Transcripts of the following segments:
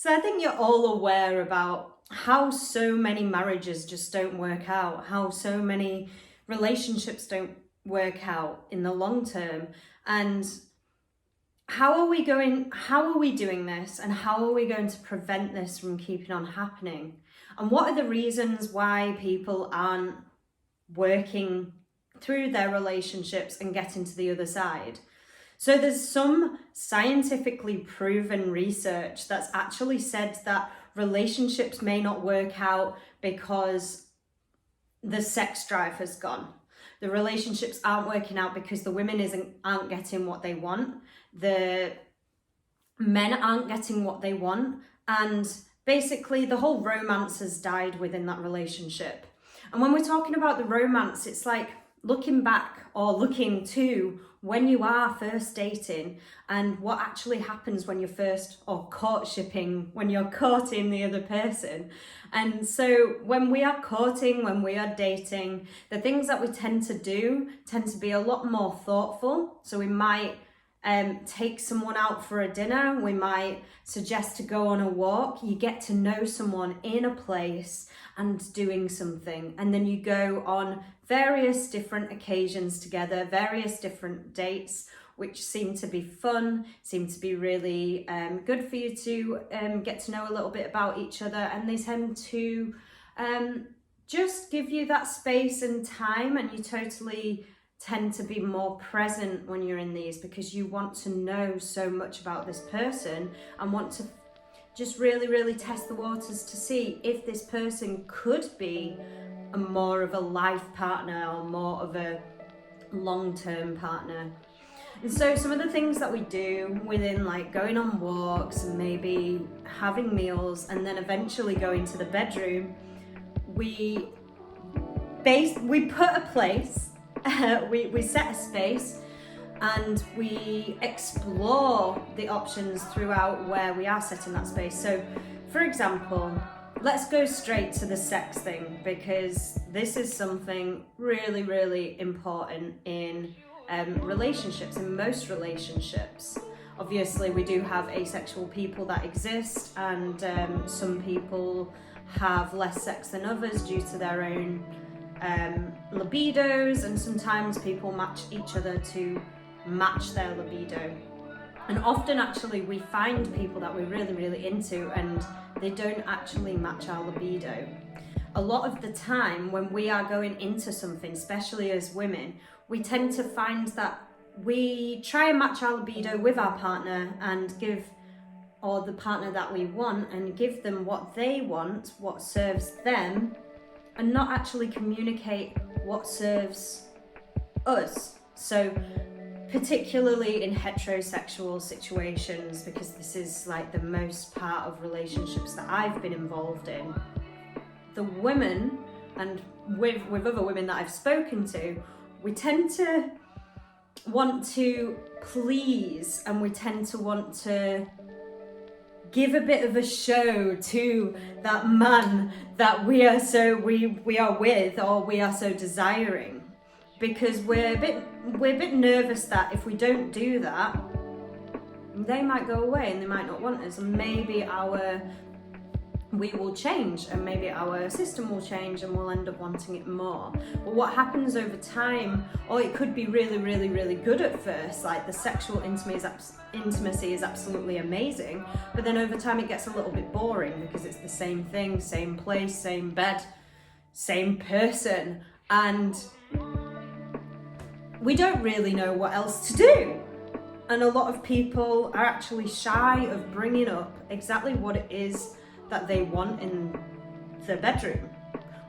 So I think you're all aware about how so many marriages just don't work out, how so many relationships don't work out in the long term. And how are we doing this, and how are we going to prevent this from keeping on happening? And what are the reasons why people aren't working through their relationships and getting to the other side? So there's some scientifically proven research that's actually said that relationships may not work out because the sex drive has gone. The relationships aren't working out because the women aren't getting what they want. The men aren't getting what they want. And basically the whole romance has died within that relationship. And when we're talking about the romance, it's like looking back or looking to when you are first dating and what actually happens when you're first, or courtshipping, when you're courting the other person. And so when we are courting, when we are dating, the things that we tend to do tend to be a lot more thoughtful. So we might take someone out for a dinner, we might suggest to go on a walk. You get to know someone in a place and doing something, and then you go on various different occasions together, various different dates, which seem to be fun, seem to be really good for you to get to know a little bit about each other, and they tend to just give you that space and time, and you totally tend to be more present when you're in these, because you want to know so much about this person and want to just really test the waters to see if this person could be more of a life partner or more of a long-term partner. And so some of the things that we do within, like going on walks and maybe having meals and then eventually going to the bedroom, we put a place, we set a space, and we explore the options throughout where we are setting that space. So for example, let's go straight to the sex thing, because this is something really important in relationships, in most relationships. Obviously we do have asexual people that exist, and some people have less sex than others due to their own libidos, and sometimes people match each other to match their libido. And often actually we find people that we're really into and they don't actually match our libido. A lot of the time when we are going into something, especially as women, we tend to find that we try and match our libido with our partner and or the partner that we want, and give them what they want, what serves them, and not actually communicate what serves us. So particularly in heterosexual situations, because this is like the most part of relationships that I've been involved in, the women, and with other women that I've spoken to, we tend to want to please, and we tend to want to give a bit of a show to that man that we are with, or we are so desiring, because we're a bit nervous that if we don't do that, they might go away and they might not want us, and maybe we will change, and maybe our system will change and we'll end up wanting it more. But what happens over time, or it could be really good at first, like the sexual intimacy is absolutely amazing, but then over time it gets a little bit boring, because it's the same thing, same place, same bed, same person, and we don't really know what else to do. And a lot of people are actually shy of bringing up exactly what it is that they want in the bedroom,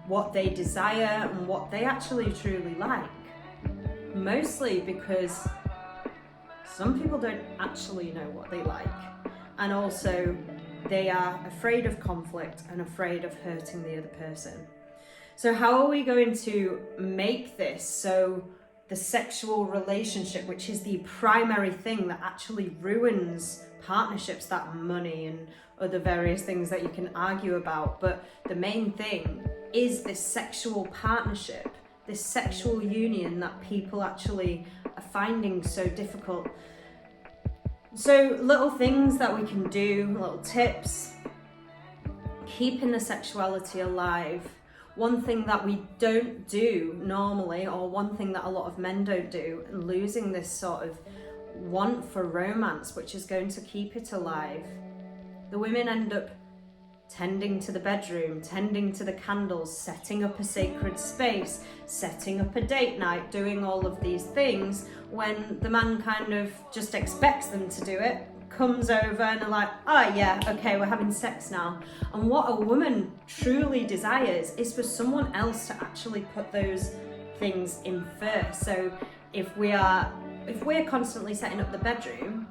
what they desire and what they actually truly like. Mostly because some people don't actually know what they like, and also they are afraid of conflict and afraid of hurting the other person. So how are we going to make this so the sexual relationship, which is the primary thing that actually ruins partnerships, that money and other various things that you can argue about, but the main thing is this sexual partnership, this sexual union that people actually are finding so difficult. So little things that we can do, little tips, keeping the sexuality alive, one thing that we don't do normally, or one thing that a lot of men don't do, and losing this sort of want for romance, which is going to keep it alive. The women end up tending to the bedroom, tending to the candles, setting up a sacred space, setting up a date night, doing all of these things, when the man kind of just expects them to do it, comes over and are like, oh yeah, okay, we're having sex now. And what a woman truly desires is for someone else to actually put those things in first. So if we're constantly setting up the bedroom,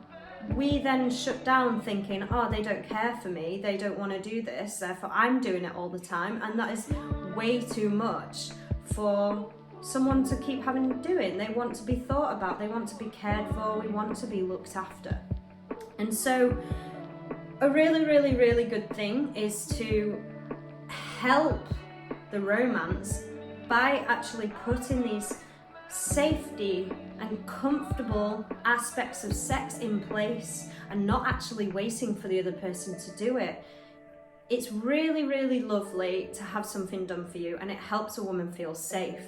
we then shut down thinking, oh, they don't care for me, they don't want to do this, therefore I'm doing it all the time. And that is way too much for someone to keep having doing. They want to be thought about, they want to be cared for, we want to be looked after. And so a really, really, really good thing is to help the romance by actually putting these safety and comfortable aspects of sex in place and not actually waiting for the other person to do it. It's really, really lovely to have something done for you, and it helps a woman feel safe.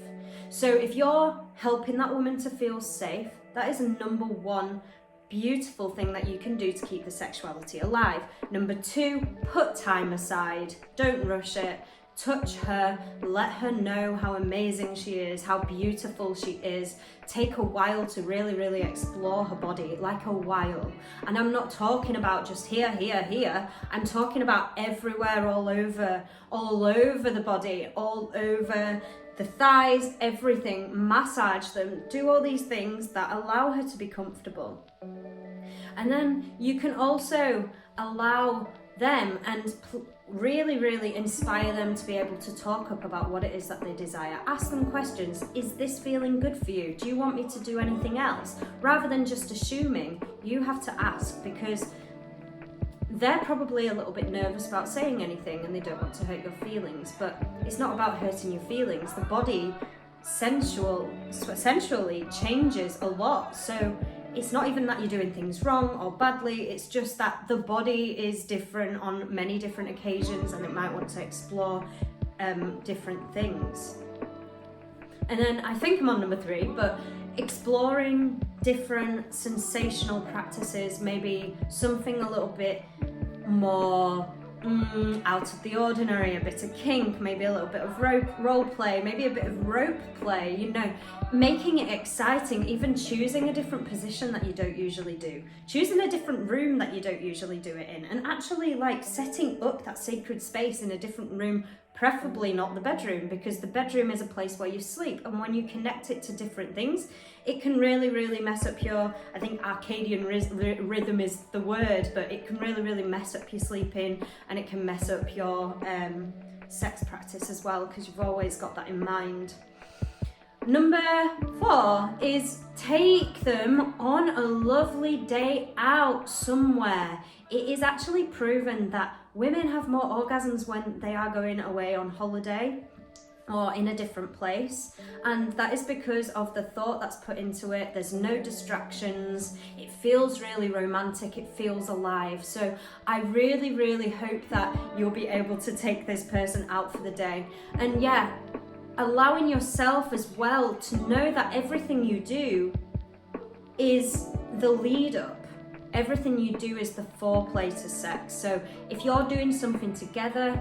So if you're helping that woman to feel safe, that is a number one beautiful thing that you can do to keep the sexuality alive. Number two, put time aside. Don't rush it. Touch her, let her know how amazing she is, how beautiful she is. Take a while to really, really explore her body, like a while. And I'm not talking about just here, here, here. I'm talking about everywhere, all over the body, all over the thighs, everything. Massage them, do all these things that allow her to be comfortable. And then you can also allow them and really, really inspire them to be able to talk up about what it is that they desire. Ask them questions. Is this feeling good for you? Do you want me to do anything else? Rather than just assuming, you have to ask, because they're probably a little bit nervous about saying anything and they don't want to hurt your feelings. But it's not about hurting your feelings. The body sensually changes a lot. So it's not even that you're doing things wrong or badly, it's just that the body is different on many different occasions and it might want to explore different things. And then I think I'm on number three, but exploring different sensational practices, maybe something a little bit more out of the ordinary, a bit of kink, maybe a little bit of role play, maybe a bit of rope play, you know, making it exciting, even choosing a different position that you don't usually do, choosing a different room that you don't usually do it in, and actually like setting up that sacred space in a different room, preferably not the bedroom, because the bedroom is a place where you sleep, and when you connect it to different things, it can really, really mess up your, I think Arcadian rhythm is the word, but it can really, really mess up your sleeping, and it can mess up your sex practice as well, because you've always got that in mind. Number 4 is take them on a lovely day out somewhere. It is actually proven that women have more orgasms when they are going away on holiday or in a different place, and that is because of the thought that's put into it. There's no distractions, it feels really romantic, it feels alive. So I really, really hope that you'll be able to take this person out for the day. And yeah, allowing yourself as well to know that everything you do is the lead up. Everything you do is the foreplay to sex. So if you're doing something together,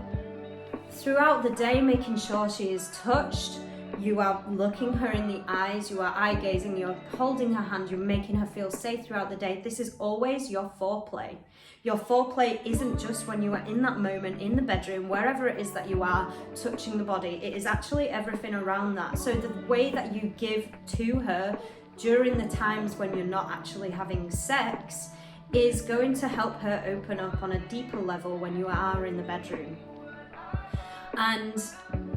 throughout the day, making sure she is touched, you are looking her in the eyes, you are eye gazing, you're holding her hand, you're making her feel safe throughout the day. This is always your foreplay. Your foreplay isn't just when you are in that moment in the bedroom, wherever it is that you are touching the body. It is actually everything around that. So the way that you give to her during the times when you're not actually having sex is going to help her open up on a deeper level when you are in the bedroom. And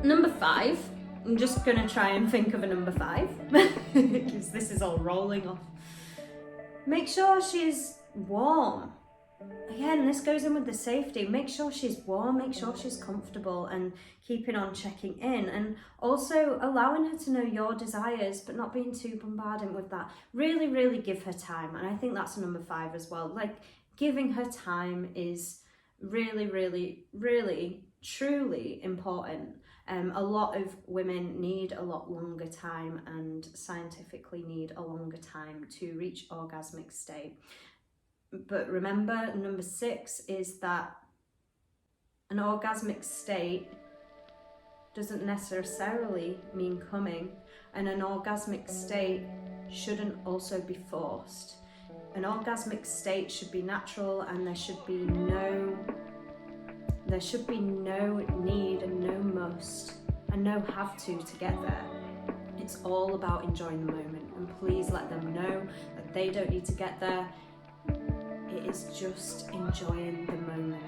number 5, I'm just going to try and think of a number 5 because this is all rolling off. Make sure she's warm. Again, this goes in with the safety. Make sure she's warm, make sure she's comfortable, and keeping on checking in, and also allowing her to know your desires but not being too bombarded with that. Really, really give her time, and I think that's number 5 as well. Like, giving her time is really, really, really truly important. A lot of women need a lot longer time and scientifically need a longer time to reach orgasmic state. But remember, number 6 is that an orgasmic state doesn't necessarily mean coming, and an orgasmic state shouldn't also be forced. An orgasmic state should be natural, and there should be no need and no must and no have to get there. It's all about enjoying the moment, and please let them know that they don't need to get there. It is just enjoying the moment.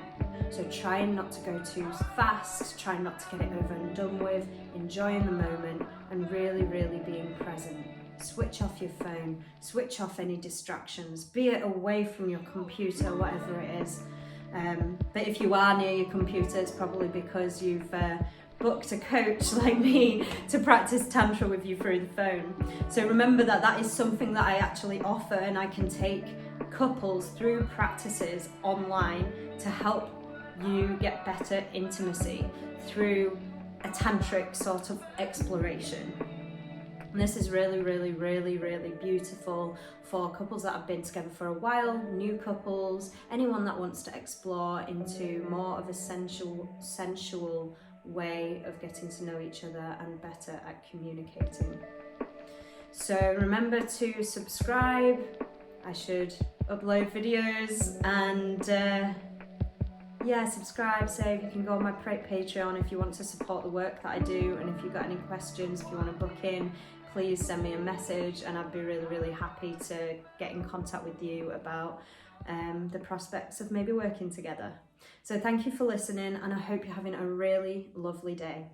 So trying not to go too fast, trying not to get it over and done with, enjoying the moment and really, really being present. Switch off your phone, switch off any distractions, be it away from your computer, whatever it is. But if you are near your computer, it's probably because you've booked a coach like me to practice Tantra with you through the phone. So remember that is something that I actually offer, and I can take couples through practices online to help you get better intimacy through a tantric sort of exploration. And this is really, really, really, really beautiful for couples that have been together for a while, new couples, anyone that wants to explore into more of a sensual way of getting to know each other and better at communicating. So remember to subscribe. I should upload videos, and subscribe, save. You can go on my Patreon if you want to support the work that I do, and if you've got any questions, if you want to book in, please send me a message, and I'd be really, really happy to get in contact with you about the prospects of maybe working together. So thank you for listening, and I hope you're having a really lovely day.